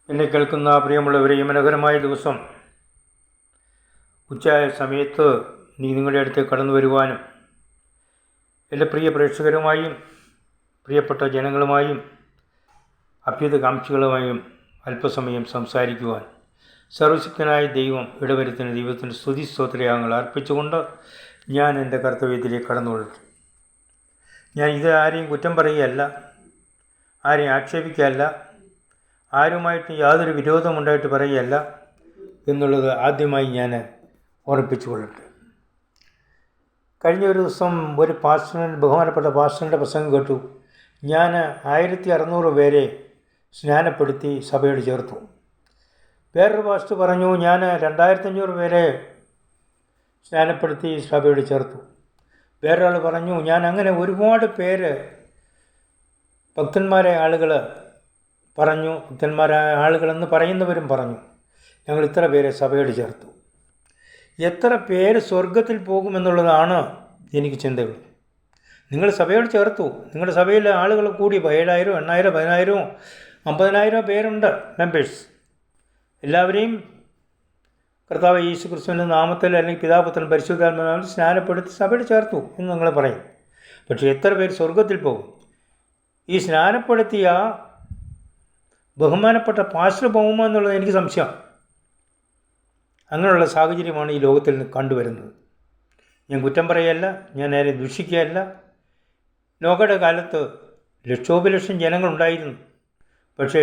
എന്നെ കേൾക്കുന്ന പ്രിയമുള്ളവരെ, ഈ മനോഹരമായ ദിവസം ഉച്ചയായ സമയത്ത് നിങ്ങളുടെ അടുത്തേക്ക് കടന്നു വരുവാനും എൻ്റെ പ്രിയ പ്രേക്ഷകരുമായും പ്രിയപ്പെട്ട ജനങ്ങളുമായും അഭ്യുതകാംക്ഷികളുമായും അല്പസമയം സംസാരിക്കുവാൻ സർവശക്തനായ ദൈവം ഇടവരുത്തുന്ന ദൈവത്തിൻ്റെ സ്തുതി സ്തോത്രയാഗങ്ങൾ അർപ്പിച്ചുകൊണ്ട് ഞാൻ എൻ്റെ കർത്തവ്യത്തിലേക്ക് കടന്നുകൊള്ളട്ടെ. ഞാൻ ഇത് ആരെയും കുറ്റം പറയുകയല്ല, ആരെയും ആക്ഷേപിക്കുകയല്ല, ആരുമായിട്ട് യാതൊരു വിരോധമുണ്ടായിട്ട് പറയുകയല്ല എന്നുള്ളത് ആദ്യമായി ഞാൻ ഓർമ്മിപ്പിച്ചു കൊള്ളട്ടെ. കഴിഞ്ഞ ഒരു ദിവസം ഒരു ബഹുമാനപ്പെട്ട പാസ്റ്ററിൻ്റെ പ്രസംഗം കേട്ടു. ഞാൻ 1600 പേരെ സ്നാനപ്പെടുത്തി സഭയോട് ചേർത്തു. വേറൊരു പാസ്റ്റർ പറഞ്ഞു, ഞാൻ 2500 പേരെ സ്നാനപ്പെടുത്തി സഭയോട് ചേർത്തു. വേറൊരാൾ പറഞ്ഞു, ഞാൻ അങ്ങനെ ഒരുപാട് പേര് ഭക്തന്മാരായ ആളുകൾ പറഞ്ഞു, ഭക്തന്മാരായ ആളുകളെന്ന് പറയുന്നവരും പറഞ്ഞു, ഞങ്ങൾ ഇത്ര പേരെ സഭയോട് ചേർത്തു. എത്ര പേര് സ്വർഗത്തിൽ പോകുമെന്നുള്ളതാണ് എനിക്ക് ചിന്തയുള്ളത്. നിങ്ങൾ സഭയോട് ചേർത്തു, നിങ്ങളുടെ സഭയിലെ ആളുകൾ കൂടി 7000, 8000, 10000, 50,000 പേരുണ്ട് മെമ്പേഴ്സ്. എല്ലാവരെയും കർത്താവ് യേശു ക്രിസ്തുവിൻ്റെ നാമത്തിൽ അല്ലെങ്കിൽ പിതാപുത്രൻ പരിശുദ്ധാത്മാവിൽ സ്നാനപ്പെടുത്തി സഭയോട് ചേർത്തു എന്ന് നിങ്ങൾ പറയും. പക്ഷേ എത്ര പേര് സ്വർഗത്തിൽ പോകും? ഈ സ്നാനപ്പെടുത്തിയ ബഹുമാനപ്പെട്ട പാസ്റ്റർ പോകുമോ എന്നുള്ളത് എനിക്ക് സംശയം. അങ്ങനെയുള്ള സാഹചര്യമാണ് ഈ ലോകത്തിൽ കണ്ടുവരുന്നത്. ഞാൻ കുറ്റം പറയല്ല, ഞാൻ നേരെ ദുഷിക്കുകയല്ല. നോഗയുടെ കാലത്ത് ലക്ഷോപലക്ഷം ജനങ്ങളുണ്ടായിരുന്നു. പക്ഷേ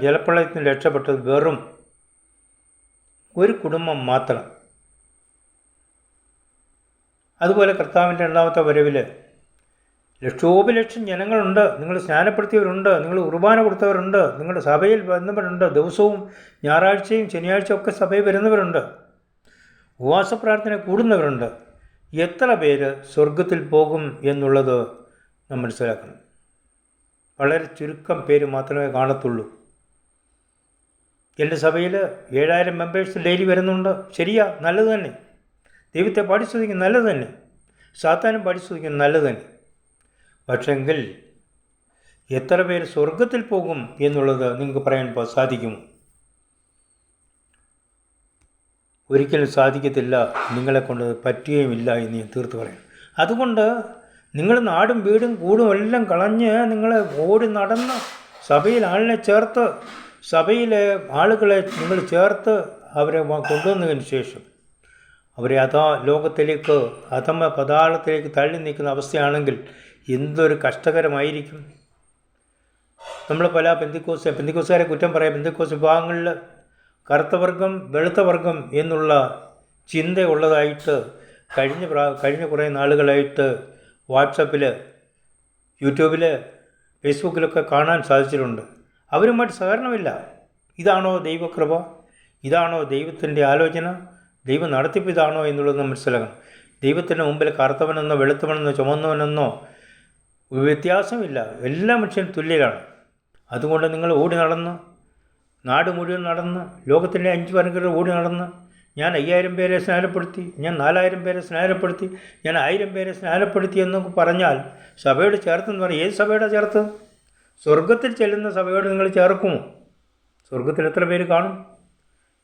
ജലപ്രളയത്തിന് രക്ഷപ്പെട്ടത് വെറും ഒരു കുടുംബം മാത്രം. അതുപോലെ കർത്താവിൻ്റെ രണ്ടാമത്തെ വരവിൽ ലക്ഷോപലക്ഷം ജനങ്ങളുണ്ട്. നിങ്ങൾ സ്നാനപ്പെടുത്തിയവരുണ്ട്, നിങ്ങൾ കുർബാന കൊടുത്തവരുണ്ട്, നിങ്ങളുടെ സഭയിൽ വരുന്നവരുണ്ട്, ദിവസവും ഞായറാഴ്ചയും ശനിയാഴ്ചയും ഒക്കെ സഭയിൽ വരുന്നവരുണ്ട്, ഉപവാസ പ്രാർത്ഥന കൂടുന്നവരുണ്ട്. എത്ര പേര് സ്വർഗത്തിൽ പോകും എന്നുള്ളത് നാം മനസ്സിലാക്കണം. വളരെ ചുരുക്കം പേര് മാത്രമേ കാണത്തുള്ളൂ. എൻ്റെ സഭയിൽ 7000 മെമ്പേഴ്സ് ഡെയിലി വരുന്നുണ്ട്. ശരിയാ, നല്ലത് തന്നെ. ദൈവത്തെ പാടിസ്തുതിക്കും, നല്ലത് തന്നെ. സാത്താനും പാടിസ്തുതിക്കും, നല്ലത് തന്നെ. പക്ഷെങ്കിൽ എത്ര പേര് സ്വർഗത്തിൽ പോകും എന്നുള്ളത് നിങ്ങൾക്ക് പറയാൻ സാധിക്കുമോ? ഒരിക്കലും സാധിക്കത്തില്ല. നിങ്ങളെക്കൊണ്ട് പറ്റുകയുമില്ല എന്ന് ഞാൻ തീർത്ത് പറയാം. അതുകൊണ്ട് നിങ്ങൾ നാടും വീടും കൂടും എല്ലാം കളഞ്ഞ് നിങ്ങൾ ഓടി നടന്ന് സഭയിൽ ആളിനെ ചേർത്ത്, സഭയിലെ ആളുകളെ നിങ്ങൾ ചേർത്ത് അവരെ കൊണ്ടുവന്നതിന് ശേഷം അവരെ ലോകത്തിലേക്ക് അധമ പതാളത്തിലേക്ക് തള്ളി നീക്കുന്ന അവസ്ഥയാണെങ്കിൽ എന്തൊരു കഷ്ടകരമായിരിക്കും. നമ്മൾ പല പെന്തിക്കോസുകാരെ കുറ്റം പറയാം. പെന്തിക്കോസ് വിഭാഗങ്ങളിൽ കറുത്തവർഗം വെളുത്തവർഗം എന്നുള്ള ചിന്തയുള്ളതായിട്ട് കഴിഞ്ഞ കുറേ നാളുകളായിട്ട് വാട്സപ്പിൽ, യൂട്യൂബിൽ, ഫേസ്ബുക്കിലൊക്കെ കാണാൻ സാധിച്ചിട്ടുണ്ട്. അവരുമായിട്ട് സഹകരണമില്ല. ഇതാണോ ദൈവകൃപ? ഇതാണോ ദൈവത്തിൻ്റെ ആലോചന? ദൈവം നടത്തിപ്പ് ഇതാണോ എന്നുള്ളത് മനസ്സിലാക്കണം. ദൈവത്തിൻ്റെ മുമ്പിൽ കറുത്തവനെന്നോ വെളുത്തവനെന്നോ ചുമന്നവനെന്നോ വ്യത്യാസമില്ല. എല്ലാ മനുഷ്യനും തുല്യരാണ്. അതുകൊണ്ട് നിങ്ങൾ ഓടി നടന്ന്, നാട് മുഴുവൻ നടന്ന്, ലോകത്തിൻ്റെ 5 വനങ്ങളിൽ ഓടി നടന്ന്, ഞാൻ 5000 പേരെ സ്നാനപ്പെടുത്തി, ഞാൻ 4000 പേരെ സ്നാനപ്പെടുത്തി, ഞാൻ 1000 പേരെ സ്നാനപ്പെടുത്തി എന്നൊക്കെ പറഞ്ഞാൽ സഭയോട് ചേർത്തെന്ന് പറയും. ഏത് സഭയോടെ ചേർത്ത്? സ്വർഗത്തിൽ ചെല്ലുന്ന സഭയോട് നിങ്ങൾ ചേർക്കുമോ? സ്വർഗത്തിൽ എത്ര പേര് കാണും?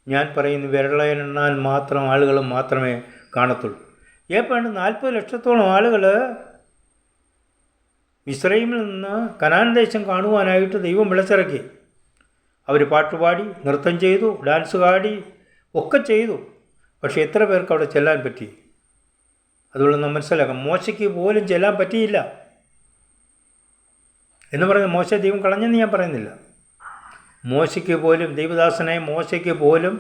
ഞാൻ പറയുന്നു, വിരളയെണ്ണാൻ മാത്രം ആളുകൾ മാത്രമേ കാണത്തുള്ളൂ. ഏപ്പാണ്ട് 40 ലക്ഷത്തോളം ആളുകൾ മിസ്രൈമിൽ നിന്ന് കനാൻ ദേശം കാണുവാനായിട്ട് ദൈവം വിളിച്ചിറക്കി. അവർ പാട്ടുപാടി, നൃത്തം ചെയ്തു, ഡാൻസ് കാടി ഒക്കെ ചെയ്തു. പക്ഷേ എത്ര പേർക്ക് അവിടെ ചെല്ലാൻ പറ്റി? അതുകൊണ്ട് നാം മനസ്സിലാക്കാം, മോശയ്ക്ക് പോലും ചെല്ലാൻ പറ്റിയില്ല എന്ന് പറഞ്ഞ് മോശ ദൈവം കളഞ്ഞെന്ന് ഞാൻ പറയുന്നില്ല. മോശയ്ക്ക് പോലും, ദൈവദാസനായ മോശയ്ക്ക് പോലും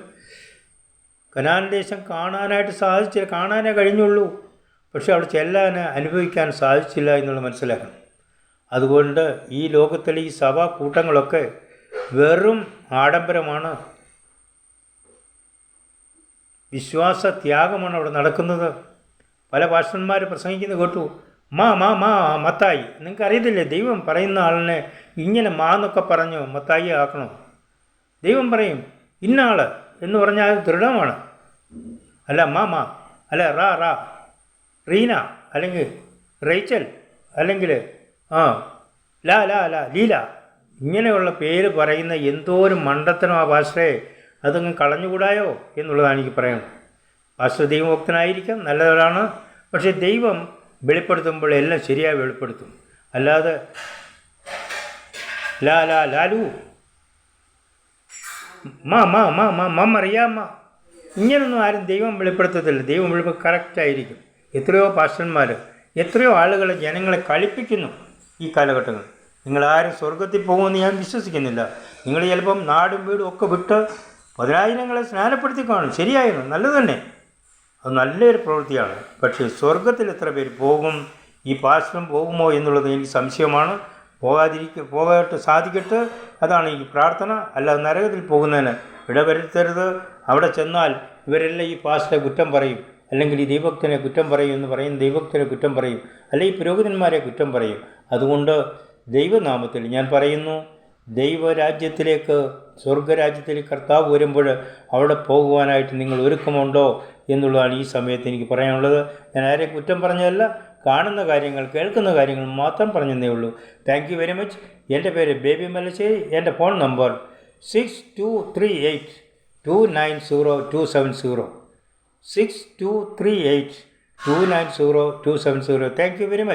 കനാൻ ദേശം കാണാനായിട്ട് സാധിച്ചില്ല. കാണാനേ കഴിഞ്ഞുള്ളൂ, പക്ഷെ അവിടെ ചെല്ലാൻ, അനുഭവിക്കാൻ സാധിച്ചില്ല എന്നുള്ളത് മനസ്സിലാക്കണം. അതുകൊണ്ട് ഈ ലോകത്തിലെ ഈ സഭാ കൂട്ടങ്ങളൊക്കെ വെറും ആഡംബരമാണ്, വിശ്വാസ ത്യാഗമാണ് അവിടെ നടക്കുന്നത്. പല പാസ്റ്റർമാർ പ്രസംഗിക്കുന്നത് കേട്ടു, മത്തായി. നിങ്ങൾക്ക് അറിയത്തില്ലേ, ദൈവം പറയുന്ന ആളിനെ ഇങ്ങനെ എന്നൊക്കെ പറഞ്ഞു മത്തായി ആക്കണം. ദൈവം പറയും ഇന്ന ആൾ എന്ന് പറഞ്ഞാൽ അത് ദൃഢമാണ്. അല്ല അല്ല റാ റീന, അല്ലെങ്കിൽ റേച്ചൽ, അല്ലെങ്കിൽ ലാ ലീല ഇങ്ങനെയുള്ള പേര് പറയുന്ന എന്തോരം മണ്ടത്തനമാ പാസ്റ്ററെ, അതങ്ങ് കളഞ്ഞുകൂടായോ എന്നുള്ളതാണ് എനിക്ക് പറയുന്നത്. പാസ്റ്റർ ദൈവഭക്തനായിരിക്കാം, നല്ലവരാണ്. പക്ഷേ ദൈവം വെളിപ്പെടുത്തുമ്പോൾ എല്ലാം ശരിയായി വെളിപ്പെടുത്തും. അല്ലാതെ ലാലു മറിയാമ്മ ഇങ്ങനൊന്നും ആരും ദൈവം വെളിപ്പെടുത്തത്തില്ല. ദൈവം കറക്റ്റായിരിക്കും. എത്രയോ പാസ്റ്റർമാർ എത്രയോ ആളുകളെ ജനങ്ങളെ കളിപ്പിക്കുന്നു ഈ കാലഘട്ടങ്ങളിൽ. നിങ്ങളാരും സ്വർഗത്തിൽ പോകുമെന്ന് ഞാൻ വിശ്വസിക്കുന്നില്ല. നിങ്ങൾ ചിലപ്പം നാടും വീടും ഒക്കെ വിട്ട് 10,000 സ്നാനപ്പെടുത്തി കാണും. ശരിയായിരുന്നു, നല്ലത് തന്നെ, അത് നല്ലൊരു പ്രവൃത്തിയാണ്. പക്ഷേ സ്വർഗത്തിൽ എത്ര പേര് പോകും, ഈ പാസ്റ്ററും പോകുമോ എന്നുള്ളത് എനിക്ക് സംശയമാണ്. പോകാട്ട് സാധിക്കട്ടെ, അതാണ് ഈ പ്രാർത്ഥന. അല്ലാതെ നരകത്തിൽ പോകുന്നതിന് ഇടവരുത്തരുത്. അവിടെ ചെന്നാൽ ഇവരെല്ലാം ഈ പാസ്റ്ററെ കുറ്റം പറയും, അല്ലെങ്കിൽ ഈ ദൈവഭക്തനെ കുറ്റം പറയും എന്ന് പറയും, ദൈവഭക്തനെ കുറ്റം പറയും, അല്ലെങ്കിൽ ഈ പുരോഹിതന്മാരെ കുറ്റം പറയും. അതുകൊണ്ട് ദൈവനാമത്തിൽ ഞാൻ പറയുന്നു, ദൈവരാജ്യത്തിലേക്ക്, സ്വർഗരാജ്യത്തിലേക്ക് കർത്താവ് വരുമ്പോൾ അവിടെ പോകുവാനായിട്ട് നിങ്ങൾ ഒരുക്കമുണ്ടോ എന്നുള്ളതാണ് ഈ സമയത്ത് എനിക്ക് പറയാനുള്ളത്. ഞാൻ ആരെയും കുറ്റം പറഞ്ഞതല്ല, കാണുന്ന കാര്യങ്ങൾ കേൾക്കുന്ന കാര്യങ്ങൾ മാത്രം പറഞ്ഞതേ ഉള്ളൂ. Thank you very much. എൻ്റെ പേര് ബേബി മലശ്ശേരി. എൻ്റെ phone number 6238290270 6238290270. Thank you very much.